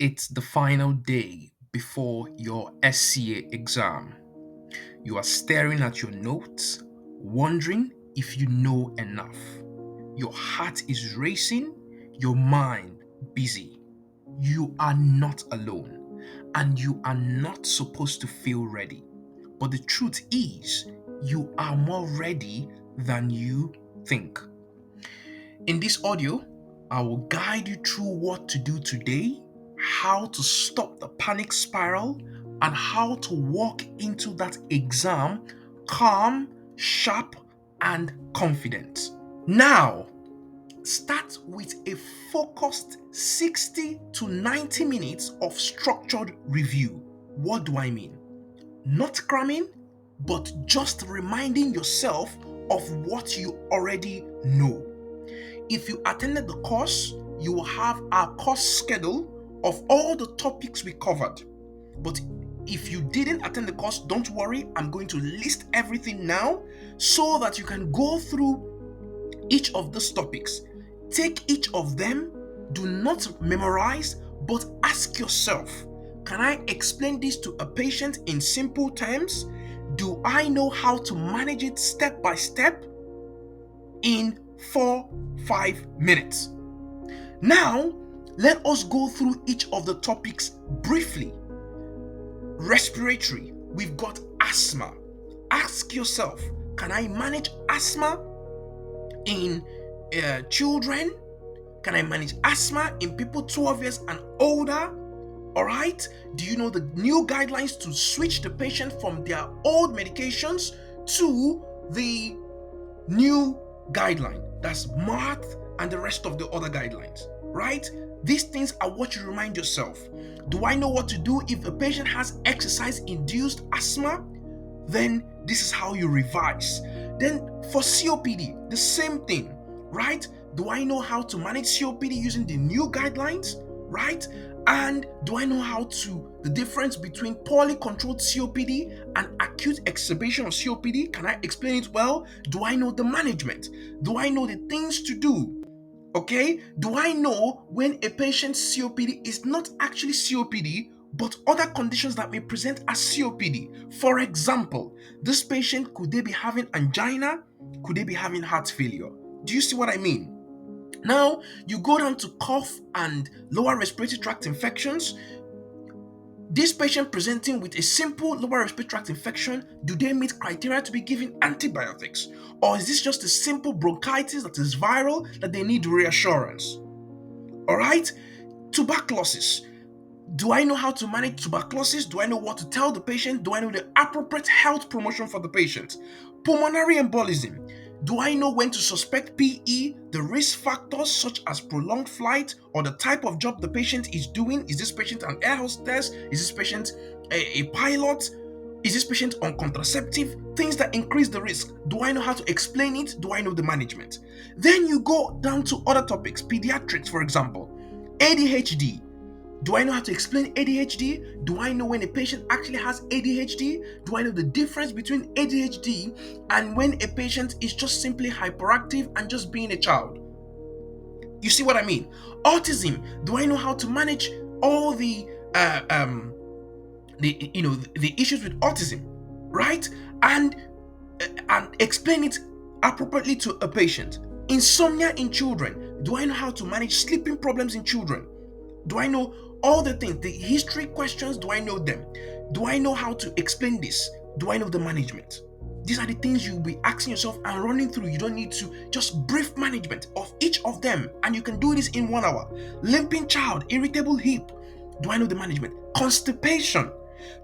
It's the final day before your SCA exam. You are staring at your notes, wondering if you know enough. Your heart is racing, your mind busy. You are not alone, and you are not supposed to feel ready. But the truth is, you are more ready than you think. In this audio, I will guide you through what to do today, how to stop the panic spiral, and how to walk into that exam calm, sharp, and confident. Now, start with a focused 60 to 90 minutes of structured review. What do I mean? Not cramming, but just reminding yourself of what you already know. If you attended the course, you will have our course schedule of all the topics we covered. But if you didn't attend the course, don't worry. I'm going to list everything now so that you can go through each of these topics. Take each of them. Do not memorize, but ask yourself, can I explain this to a patient in simple terms? Do I know how to manage it step by step in 4-5 minutes? Now, let us go through each of the topics briefly. Respiratory, we've got asthma. Ask yourself, can I manage asthma in children? Can I manage asthma in people 12 years and older? All right. Do you know the new guidelines to switch the patient from their old medications to the new guideline? That's MART and the rest of the other guidelines, right? These things are what you remind yourself. Do I know what to do if a patient has exercise-induced asthma? Then this is how you revise. Then for COPD, the same thing, right? Do I know how to manage COPD using the new guidelines, right? And do I know the difference between poorly controlled COPD and acute exacerbation of COPD? Can I explain it well? Do I know the management? Do I know the things to do? Okay? Do I know when a patient's COPD is not actually COPD, but other conditions that may present as COPD? For example, this patient, could they be having angina? Could they be having heart failure? Do you see what I mean? Now, you go down to cough and lower respiratory tract infections. This patient presenting with a simple lower respiratory tract infection, do they meet criteria to be given antibiotics? Or is this just a simple bronchitis that is viral that they need reassurance? All right? Tuberculosis. Do I know how to manage tuberculosis? Do I know what to tell the patient? Do I know the appropriate health promotion for the patient? Pulmonary embolism. Do I know when to suspect PE, the risk factors such as prolonged flight or the type of job the patient is doing? Is this patient an air hostess? Is this patient a pilot? Is this patient on contraceptive? Things that increase the risk. Do I know how to explain it? Do I know the management? Then you go down to other topics, pediatrics, for example, ADHD. Do I know how to explain ADHD? Do I know when a patient actually has ADHD? Do I know the difference between ADHD and when a patient is just simply hyperactive and just being a child? You see what I mean? Autism. Do I know how to manage all the issues with autism, right? And explain it appropriately to a patient. Insomnia in children. Do I know how to manage sleeping problems in children? Do I know all the things, the history questions? Do I know them? Do I know how to explain this? Do I know the management? These are the things you'll be asking yourself and running through. You don't need to, just brief management of each of them, and you can do this in 1 hour. Limping child, irritable hip. Do I know the management? Constipation.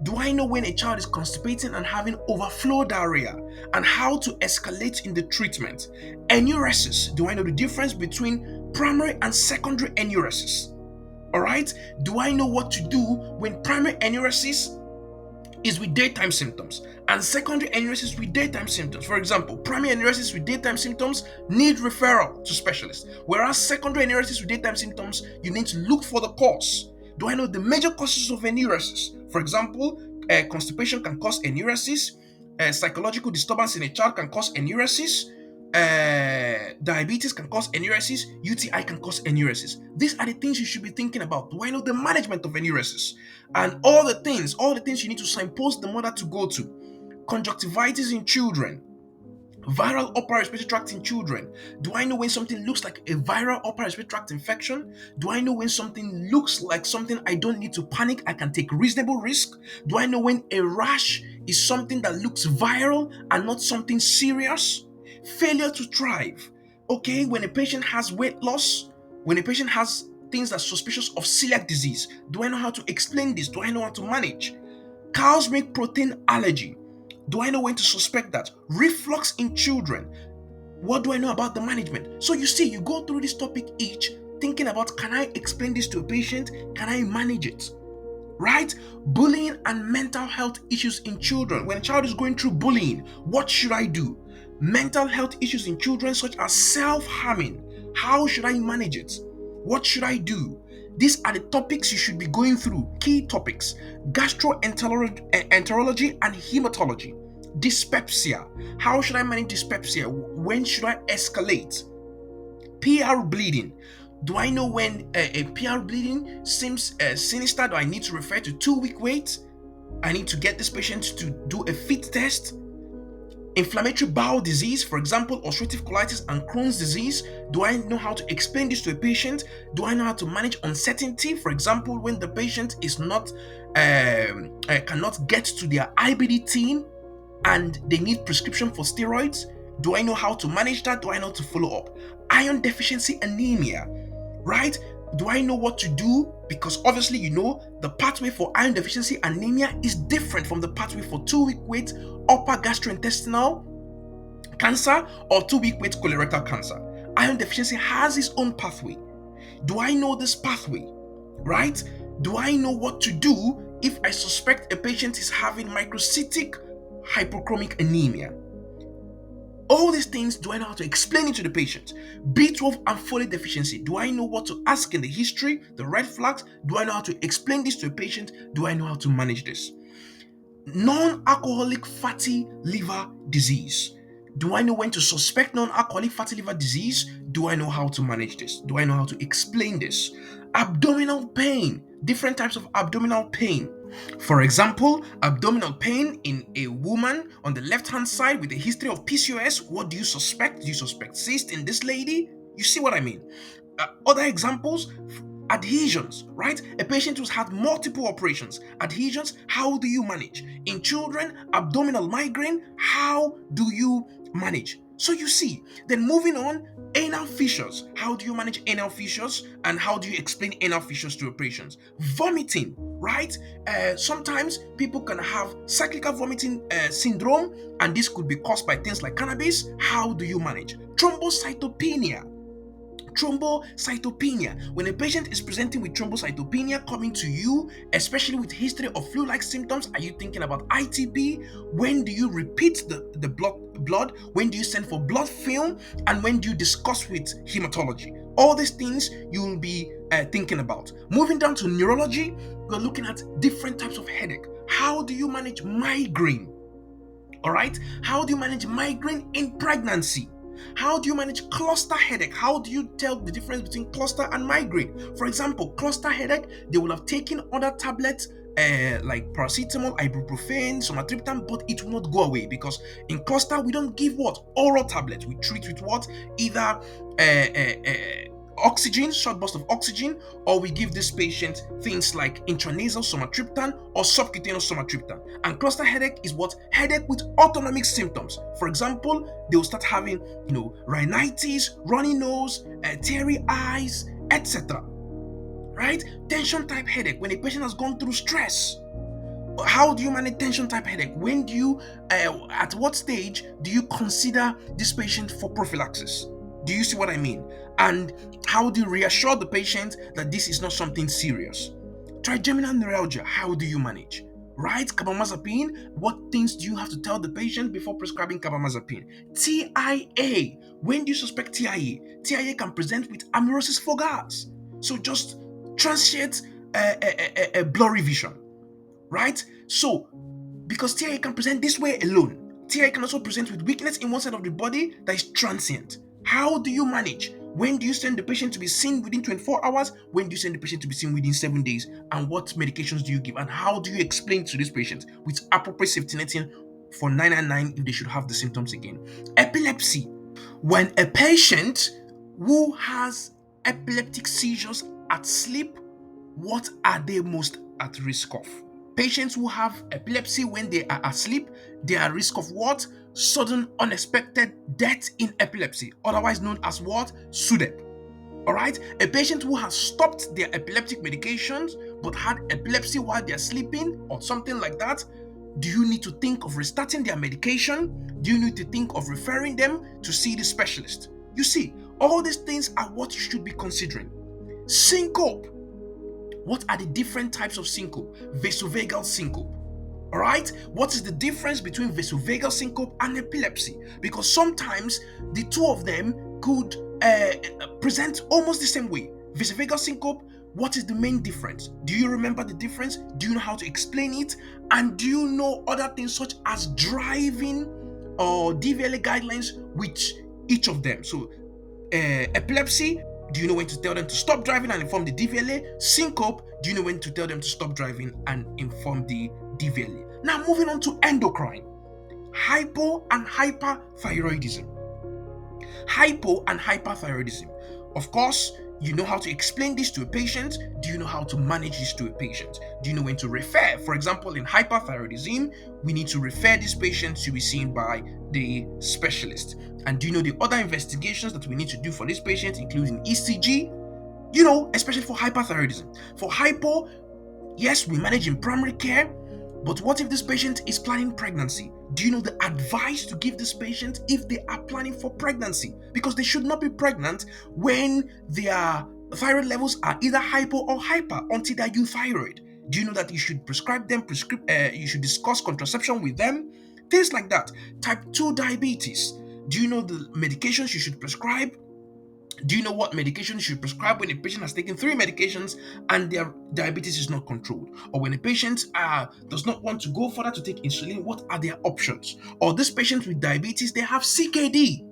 Do I know when a child is constipating and having overflow diarrhea and how to escalate in the treatment? Enuresis. Do I know the difference between primary and secondary enuresis? All right. Do I know what to do when primary enuresis is with daytime symptoms and secondary enuresis with daytime symptoms? For example, primary enuresis with daytime symptoms need referral to specialists, whereas secondary enuresis with daytime symptoms, you need to look for the cause. Do I know the major causes of enuresis? For example, constipation can cause enuresis. Psychological disturbance in a child can cause enuresis. Diabetes can cause enuresis, UTI can cause enuresis. These are the things you should be thinking about. Do I know the management of enuresis? And all the things you need to signpost the mother to go to. Conjunctivitis in children, viral upper respiratory tract in children. Do I know when something looks like a viral upper respiratory tract infection? Do I know when something looks like something I don't need to panic? I can take reasonable risk. Do I know when a rash is something that looks viral and not something serious? Failure to thrive. Okay, when a patient has weight loss, when a patient has things that's suspicious of celiac disease, do I know how to explain this? Do I know how to manage? Cow's milk protein allergy. Do I know when to suspect that? Reflux in children. What do I know about the management? So you see, you go through this topic each, thinking about, can I explain this to a patient? Can I manage it? Right? Bullying and mental health issues in children. When a child is going through bullying, what should I do? Mental health issues in children, such as self-harming. How should I manage it? What should I do? These are the topics you should be going through. Key topics: gastroenterology and hematology. Dyspepsia. How should I manage dyspepsia? When should I escalate? PR bleeding. Do I know when a PR bleeding seems sinister? Do I need to refer to 2-week wait? I need to get this patient to do a fit test. Inflammatory bowel disease, for example, ulcerative colitis and Crohn's disease. Do I know how to explain this to a patient? Do I know how to manage uncertainty? For example, when the patient is not cannot get to their IBD team and they need prescription for steroids. Do I know how to manage that? Do I know how to follow up? Iron deficiency anemia, right? Do I know what to do? Because obviously, you know, the pathway for iron deficiency anemia is different from the pathway for 2-week wait upper gastrointestinal cancer or 2-week wait colorectal cancer. Iron deficiency has its own pathway. Do I know this pathway, right? Do I know what to do if I suspect a patient is having microcytic hypochromic anemia? All these things, do I know how to explain it to the patient? B12 and folate deficiency. Do I know what to ask in the history, the red flags? Do I know how to explain this to a patient? Do I know how to manage this? Non-alcoholic fatty liver disease. Do I know when to suspect non-alcoholic fatty liver disease? Do I know how to manage this? Do I know how to explain this? Abdominal pain. Different types of abdominal pain. For example, abdominal pain in a woman on the left-hand side with a history of PCOS. What do you suspect? Do you suspect cyst in this lady? You see what I mean? Other examples, adhesions, right? A patient who's had multiple operations. Adhesions, how do you manage? In children, abdominal migraine, how do you manage? So you see, then moving on, anal fissures. How do you manage anal fissures and how do you explain anal fissures to your patients? Vomiting, right? Sometimes people can have cyclical vomiting syndrome, and this could be caused by things like cannabis. How do you manage? Thrombocytopenia. When a patient is presenting with thrombocytopenia coming to you, especially with history of flu-like symptoms, are you thinking about ITP? When do you repeat the blood? When do you send for blood film? And when do you discuss with hematology? All these things you will be thinking about. Moving down to neurology, we're looking at different types of headache. How do you manage migraine? All right, how do you manage migraine in pregnancy? How do you manage cluster headache? How do you tell the difference between cluster and migraine? For example, cluster headache, they will have taken other tablets like paracetamol, ibuprofen, somatriptan, but it will not go away because in cluster we don't give what? Oral tablets. We treat with what? Either oxygen, short burst of oxygen, or we give this patient things like intranasal somatriptan or subcutaneous somatriptan. And cluster headache is what? Headache with autonomic symptoms. For example, they will start having, rhinitis, runny nose, teary eyes, etc. Right? Tension type headache, when a patient has gone through stress. How do you manage tension type headache? When do you, at what stage do you consider this patient for prophylaxis? Do you see what I mean? And how do you reassure the patient that this is not something serious? Trigeminal neuralgia, how do you manage? Right? Carbamazepine, what things do you have to tell the patient before prescribing carbamazepine? TIA, when do you suspect TIA? TIA can present with amaurosis fugax. So just transient blurry vision, right? So, because TIA can present this way alone, TI can also present with weakness in one side of the body that is transient. How do you manage? When do you send the patient to be seen within 24 hours? When do you send the patient to be seen within 7 days? And what medications do you give? And how do you explain to these patients with appropriate safety netting for 999 if they should have the symptoms again? Epilepsy. When a patient who has epileptic seizures at sleep, what are they most at risk of? Patients who have epilepsy when they are asleep, they are at risk of what? Sudden unexpected death in epilepsy, otherwise known as what? SUDEP. Alright? A patient who has stopped their epileptic medications but had epilepsy while they're sleeping or something like that, do you need to think of restarting their medication? Do you need to think of referring them to see the specialist? You see, all these things are what you should be considering. Syncope. What are the different types of syncope? Vasovagal syncope. All right, what is the difference between vasovagal syncope and epilepsy? Because sometimes the two of them could present almost the same way. Vasovagal syncope, what is the main difference? Do you remember the difference? Do you know how to explain it? And do you know other things such as driving or DVLA guidelines with each of them? So epilepsy, do you know when to tell them to stop driving and inform the DVLA? Syncope, do you know when to tell them to stop driving and inform the DVLA? Now moving on to endocrine. Hypo and hyperthyroidism. Hypo and hyperthyroidism. Of course, you know how to explain this to a patient. Do you know how to manage this to a patient? Do you know when to refer? For example, in hyperthyroidism, we need to refer this patient to be seen by the specialist. And do you know the other investigations that we need to do for this patient, including ECG? You know, especially for hyperthyroidism. For hypo, yes, we manage in primary care, but what if this patient is planning pregnancy? Do you know the advice to give this patient if they are planning for pregnancy? Because they should not be pregnant when their thyroid levels are either hypo or hyper until they're euthyroid. Do you know that you should prescribe them, you should discuss contraception with them? Things like that. Type 2 diabetes. Do you know the medications you should prescribe? Do you know what medication you should prescribe when a patient has taken 3 medications and their diabetes is not controlled? Or when a patient does not want to go further to take insulin, what are their options? Or this patient with diabetes, they have CKD.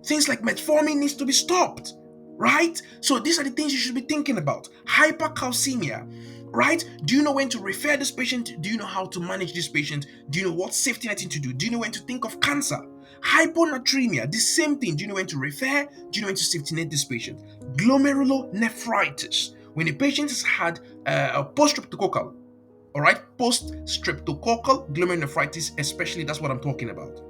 Things like metformin needs to be stopped, right? So these are the things you should be thinking about. Hypercalcemia, right? Do you know when to refer this patient? Do you know how to manage this patient? Do you know what safety netting to do? Do you know when to think of cancer? Hyponatremia, the same thing. Do you know when to refer? Do you know when to safety net this patient? Glomerulonephritis, when a patient has had a post-streptococcal, all right, post-streptococcal glomerulonephritis, especially, that's what I'm talking about.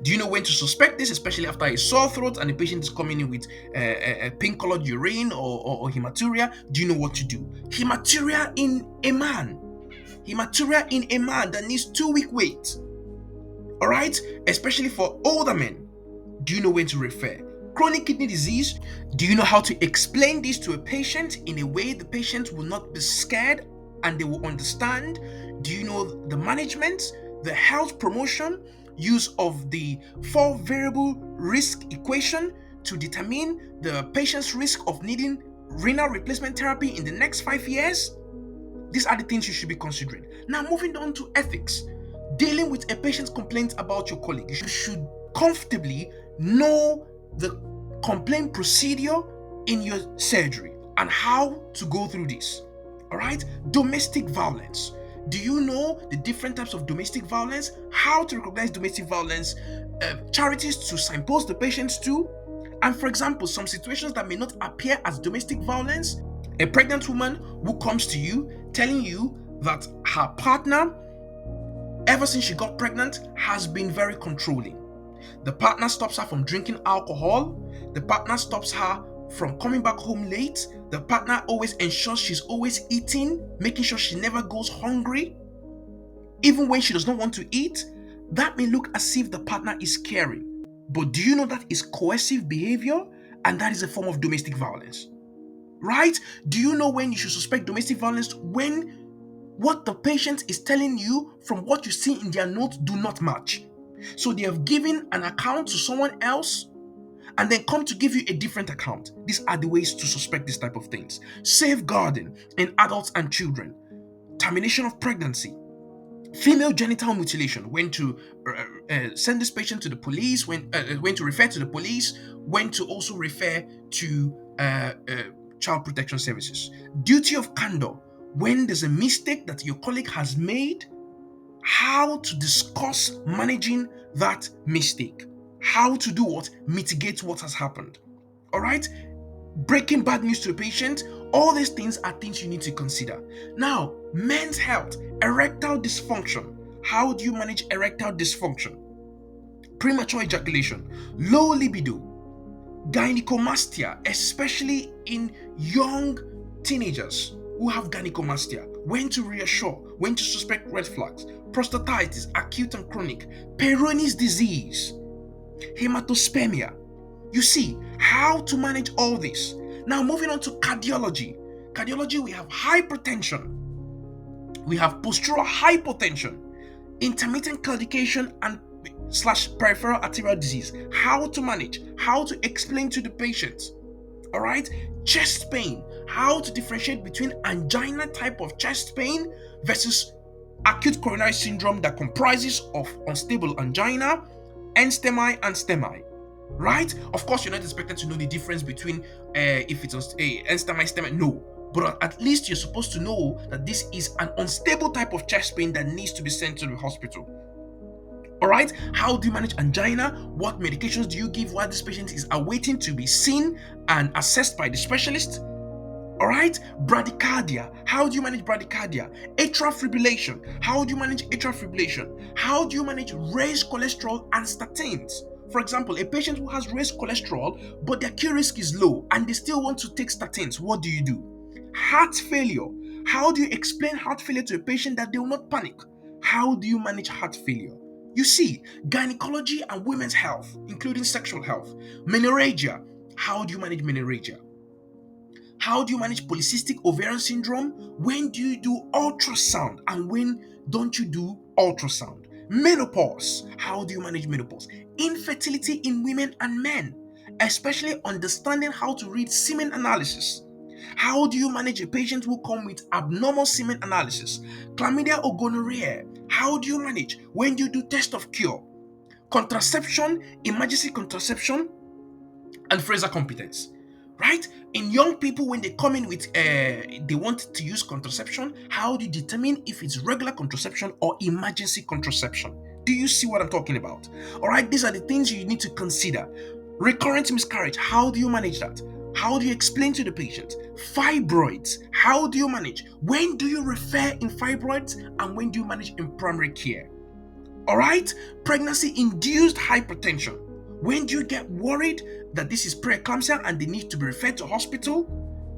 Do you know when to suspect this, especially after a sore throat and the patient is coming in with a pink-colored urine or hematuria? Do you know what to do? Hematuria in a man that needs 2-week wait. All right, especially for older men. Do you know when to refer? Chronic kidney disease. Do you know how to explain this to a patient in a way the patient will not be scared and they will understand? Do you know the management, the health promotion, use of the 4-variable risk equation to determine the patient's risk of needing renal replacement therapy in the next 5 years? These are the things you should be considering. Now, moving on to ethics. Dealing with a patient's complaint about your colleague, you should comfortably know the complaint procedure in your surgery and how to go through this. All right? Domestic violence. Do you know the different types of domestic violence? How to recognize domestic violence? Charities to signpost the patients to? And for example, some situations that may not appear as domestic violence. A pregnant woman who comes to you telling you that her partner, ever since she got pregnant, has been very controlling. The partner stops her from drinking alcohol. The partner stops her from coming back home late. The partner always ensures she's always eating, making sure she never goes hungry, even when she does not want to eat. That may look as if the partner is caring, but do you know that is coercive behavior, and that is a form of domestic violence, right? Do you know when you should suspect domestic violence? When what the patient is telling you from what you see in their notes do not match. So they have given an account to someone else and then come to give you a different account. These are the ways to suspect this type of things. Safeguarding in adults and children. Termination of pregnancy. Female genital mutilation, when to send this patient to the police, when to refer to the police, when to also refer to child protection services. Duty of candor, when there's a mistake that your colleague has made, how to discuss managing that mistake, how to do what, mitigate what has happened. All right, breaking bad news to the patient. All these things are things you need to consider. Now, men's health, erectile dysfunction. How do you manage erectile dysfunction? Premature ejaculation, low libido, gynecomastia, especially in young teenagers who have gynecomastia. When to reassure, when to suspect red flags, prostatitis, acute and chronic, Peyronie's disease, hematospermia. You see how to manage all this. Now, moving on to cardiology. Cardiology, we have hypertension, we have postural hypotension, intermittent claudication, and / peripheral arterial disease. How to manage, how to explain to the patient. All right, chest pain, how to differentiate between angina type of chest pain versus acute coronary syndrome that comprises of unstable angina, NSTEMI, and STEMI. Right? Of course, you're not expected to know the difference between if it's a NSTEMI, STEMI. No, but at least you're supposed to know that this is an unstable type of chest pain that needs to be sent to the hospital. All right, how do you manage angina? What medications do you give while this patient is awaiting to be seen and assessed by the specialist? All right, bradycardia. How do you manage bradycardia? Atrial fibrillation. How do you manage atrial fibrillation? How do you manage raised cholesterol and statins? For example, a patient who has raised cholesterol but their Q risk is low and they still want to take statins, what do you do? Heart failure. How do you explain heart failure to a patient that they will not panic? How do you manage heart failure? You see, gynecology and women's health, including sexual health. Menorrhagia. How do you manage menorrhagia? How do you manage polycystic ovarian syndrome? When do you do ultrasound and when don't you do ultrasound? Menopause. How do you manage menopause? Infertility in women and men, especially understanding how to read semen analysis. How do you manage a patient who come with abnormal semen analysis? Chlamydia or gonorrhea. How do you manage? When do you do test of cure? Contraception, emergency contraception, and Fraser competence. Right? In young people, when they come in with they want to use contraception, how do you determine if it's regular contraception or emergency contraception? Do you see what I'm talking about? All right, these are the things you need to consider. Recurrent miscarriage, how do you manage that? How do you explain to the patient? Fibroids, how do you manage? When do you refer in fibroids and when do you manage in primary care? All right, pregnancy-induced hypertension. When do you get worried that this is preeclampsia and they need to be referred to hospital?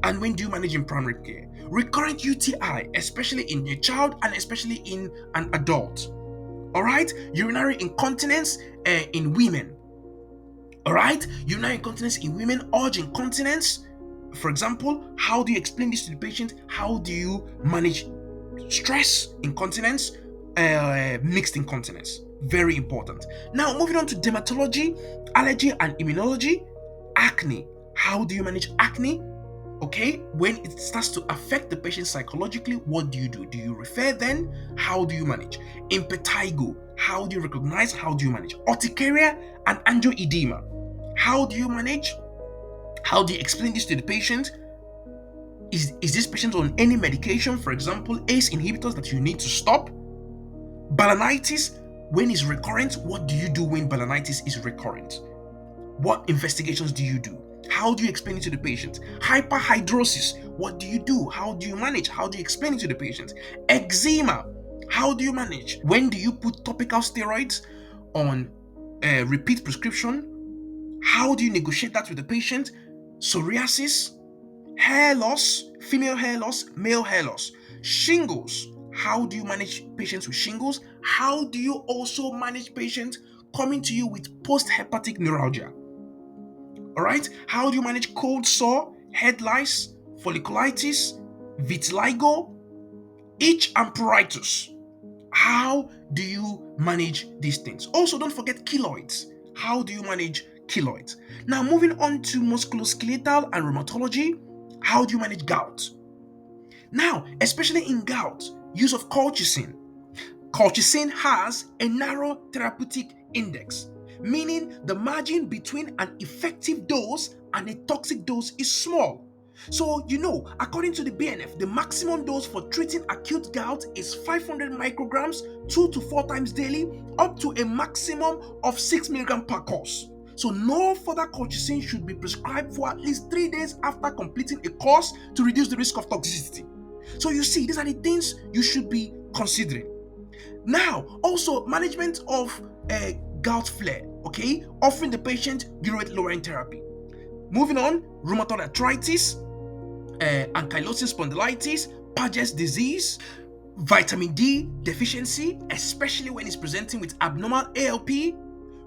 And when do you manage in primary care? Recurrent UTI, especially in a child and especially in an adult. All right, urinary incontinence in women. All right, urinary incontinence in women, urge incontinence. For example, how do you explain this to the patient? How do you manage stress incontinence, mixed incontinence? Very important. Now, moving on to dermatology, allergy and immunology. Acne. How do you manage acne? Okay, when it starts to affect the patient psychologically, what do you do? Do you refer then? How do you manage? Impetigo. How do you recognize? How do you manage? Urticaria and angioedema. How do you manage? How do you explain this to the patient? Is this patient on any medication? For example, ACE inhibitors that you need to stop? Balanitis, when it's recurrent, what do you do when balanitis is recurrent? What investigations do you do? How do you explain it to the patient? Hyperhidrosis, what do you do? How do you manage? How do you explain it to the patient? Eczema, how do you manage? When do you put topical steroids on repeat prescription? How do you negotiate that with the patient? Psoriasis, hair loss, female hair loss, male hair loss. Shingles, how do you manage patients with shingles? How do you also manage patients coming to you with post-hepatic neuralgia? All right, how do you manage cold sore, head lice, folliculitis, vitiligo, itch and pruritus? How do you manage these things? Also, don't forget keloids. How do you manage keloids? Now, moving on to musculoskeletal and rheumatology, how do you manage gout? Now, especially in gout, use of colchicine. Colchicine has a narrow therapeutic index, meaning the margin between an effective dose and a toxic dose is small. So, according to the BNF, the maximum dose for treating acute gout is 500 micrograms 2 to 4 times daily, up to a maximum of 6 milligrams per course. So, no further colchicine should be prescribed for at least 3 days after completing a course to reduce the risk of toxicity. So, you see, these are the things you should be considering. Now, also management of a gout flare, okay, offering the patient urate lowering therapy. Moving on, rheumatoid arthritis, ankylosing spondylitis, Paget's disease, vitamin D deficiency, especially when it's presenting with abnormal ALP,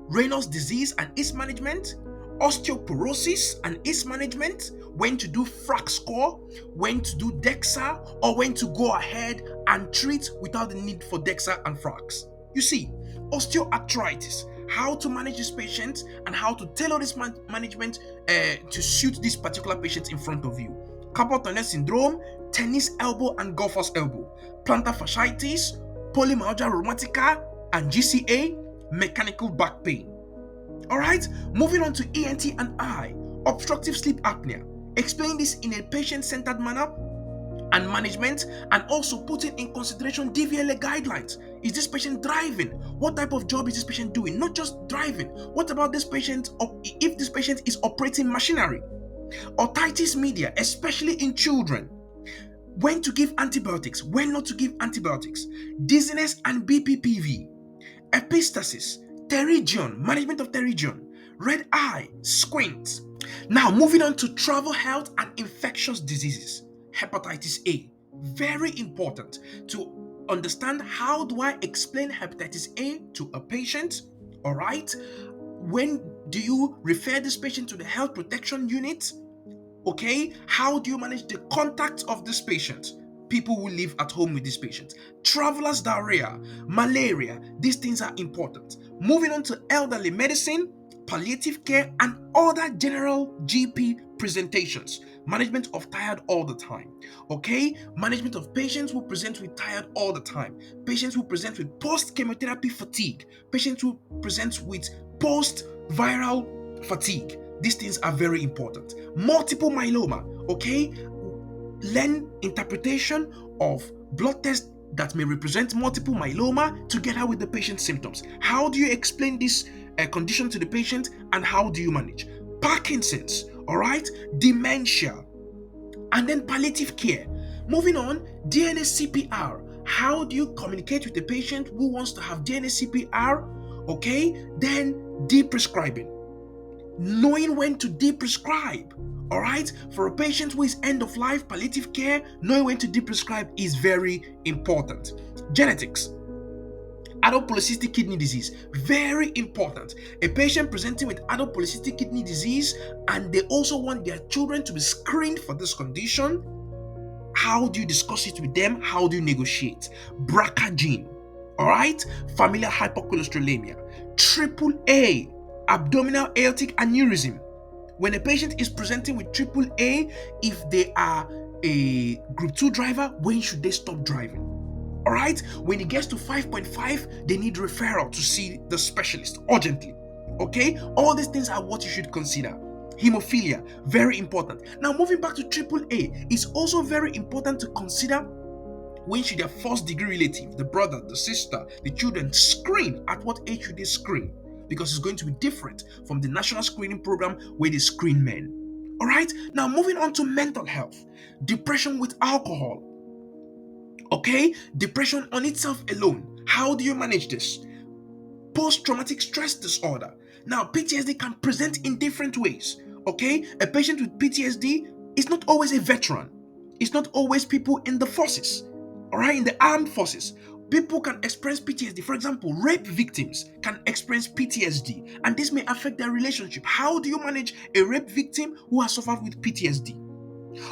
Raynaud's disease and its management, osteoporosis and its management, when to do FRAX score, when to do DEXA, or when to go ahead and treat without the need for DEXA and FRAX. You see, osteoarthritis, how to manage this patient and how to tailor this management to suit this particular patient in front of you. Carpal tunnel syndrome, tennis elbow and golfer's elbow, plantar fasciitis, polymyalgia rheumatica, and GCA, mechanical back pain. Alright, moving on to ENT and eye, obstructive sleep apnea. Explain this in a patient-centered manner and management, and also putting in consideration DVLA guidelines. Is this patient driving? What type of job is this patient doing? Not just driving. What about this patient, if this patient is operating machinery? Otitis media, especially in children. When to give antibiotics, when not to give antibiotics. Dizziness and BPPV. Epistaxis, pterygium, management of pterygium. Red eye, squint. Now, moving on to travel health and infectious diseases. Hepatitis A, very important to understand how do I explain hepatitis A to a patient. All right, when do you refer this patient to the health protection unit? Okay, how do you manage the contact of this patient? People who live at home with this patient. Traveler's diarrhea, malaria, these things are important. Moving on to elderly medicine, palliative care, and other general GP presentations. Management of tired all the time. Okay, management of patients who present with tired all the time. Patients who present with post-chemotherapy fatigue. Patients who present with post-viral fatigue. These things are very important. Multiple myeloma, okay? Learn interpretation of blood tests that may represent multiple myeloma together with the patient's symptoms. How do you explain this condition to the patient, and how do you manage? Parkinson's, all right? Dementia, and then palliative care. Moving on, DNA CPR. How do you communicate with the patient who wants to have DNA CPR? Okay, then de-prescribing. Knowing when to de-prescribe. All right, for a patient who is end of life, palliative care, knowing when to de-prescribe is very important. Genetics. Adult polycystic kidney disease, very important. A patient presenting with adult polycystic kidney disease and they also want their children to be screened for this condition. How do you discuss it with them? How do you negotiate? BRCA gene, all right? Familial hypercholesterolemia. AAA, abdominal aortic aneurysm. When a patient is presenting with AAA, if they are a group 2 driver, when should they stop driving? All right, when it gets to 5.5, they need referral to see the specialist urgently. Okay, all these things are what you should consider. Hemophilia, very important. Now, moving back to AAA, it's also very important to consider when should their first degree relative, the brother, the sister, the children, screen. At what age should they screen? Because it's going to be different from the national screening program where they screen men. All right, now moving on to mental health. Depression with alcohol. Okay, depression on itself alone. How do you manage this? Post-traumatic stress disorder. Now, PTSD can present in different ways. Okay, a patient with PTSD is not always a veteran. It's not always people in the forces. All right, in the armed forces. People can experience PTSD. For example, rape victims can experience PTSD, and this may affect their relationship. How do you manage a rape victim who has suffered with PTSD?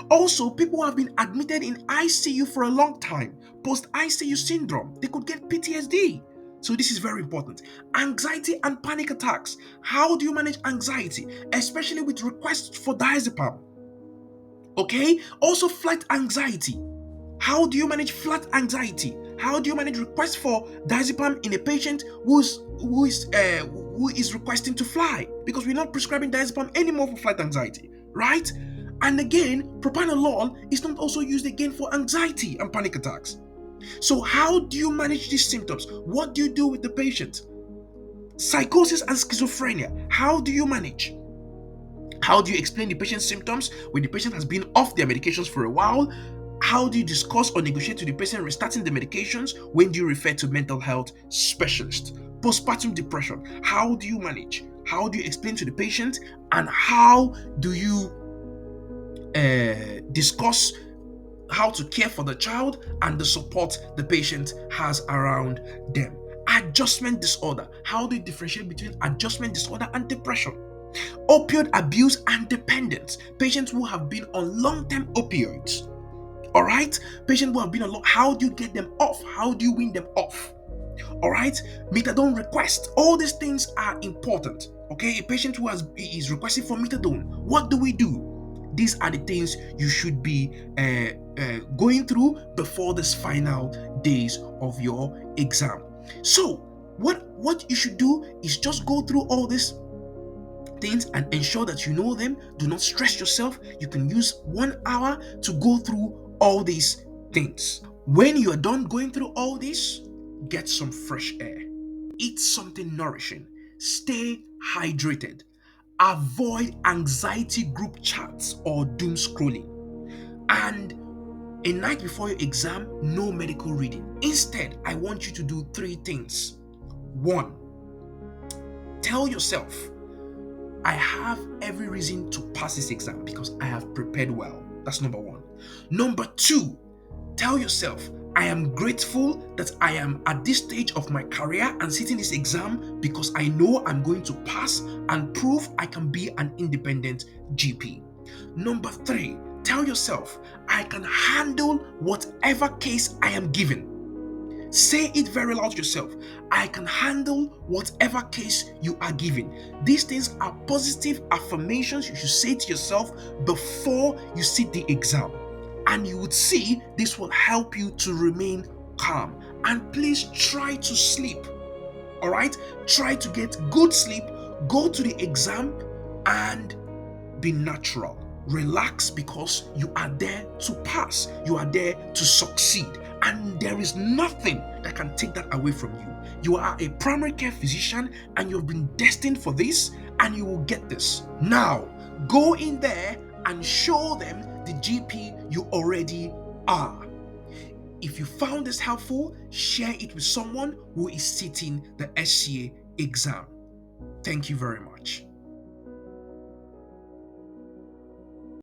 Also, people who have been admitted in ICU for a long time, post-ICU syndrome, they could get PTSD. So this is very important. Anxiety and panic attacks. How do you manage anxiety, especially with requests for diazepam? Okay, also flight anxiety. How do you manage flight anxiety? How do you manage requests for diazepam in a patient who is requesting to fly? Because we're not prescribing diazepam anymore for flight anxiety, right? And again, propranolol is not also used again for anxiety and panic attacks. So how do you manage these symptoms? What do you do with the patient? Psychosis and schizophrenia, how do you manage? How do you explain the patient's symptoms when the patient has been off their medications for a while? How do you discuss or negotiate with the patient restarting the medications? When do you refer to mental health specialist? Postpartum depression, how do you manage? How do you explain to the patient? And how do you discuss how to care for the child and the support the patient has around them? Adjustment disorder, how do you differentiate between adjustment disorder and depression? Opioid abuse and dependence, patients who have been on long-term opioids. All right, patients who have been on long, how do you get them off? How do you wean them off? All right, methadone request, all these things are important. Okay, a patient who is requesting for methadone, what do we do? These are the things you should be going through before this final days of your exam. So what you should do is just go through all these things and ensure that you know them. Do not stress yourself. You can use 1 hour to go through all these things. When you are done going through all this, get some fresh air, eat something nourishing, stay hydrated, avoid anxiety group chats or doom scrolling, and a night before your exam, no medical reading. Instead, I want you to do 3 things. 1, tell yourself, I have every reason to pass this exam because I have prepared well. That's number 1. Number 2, tell yourself, I am grateful that I am at this stage of my career and sitting this exam because I know I'm going to pass and prove I can be an independent GP. Number 3, tell yourself, I can handle whatever case I am given. Say it very loud to yourself. I can handle whatever case you are given. These things are positive affirmations you should say to yourself before you sit the exam. And you would see this will help you to remain calm. And please try to sleep. All right? Try to get good sleep. Go to the exam and be natural. Relax because you are there to pass. You are there to succeed. And there is nothing that can take that away from you. You are a primary care physician and you've been destined for this, and you will get this. Now, go in there and show them the GP you already are. If you found this helpful, share it with someone who is sitting the SCA exam. Thank you very much.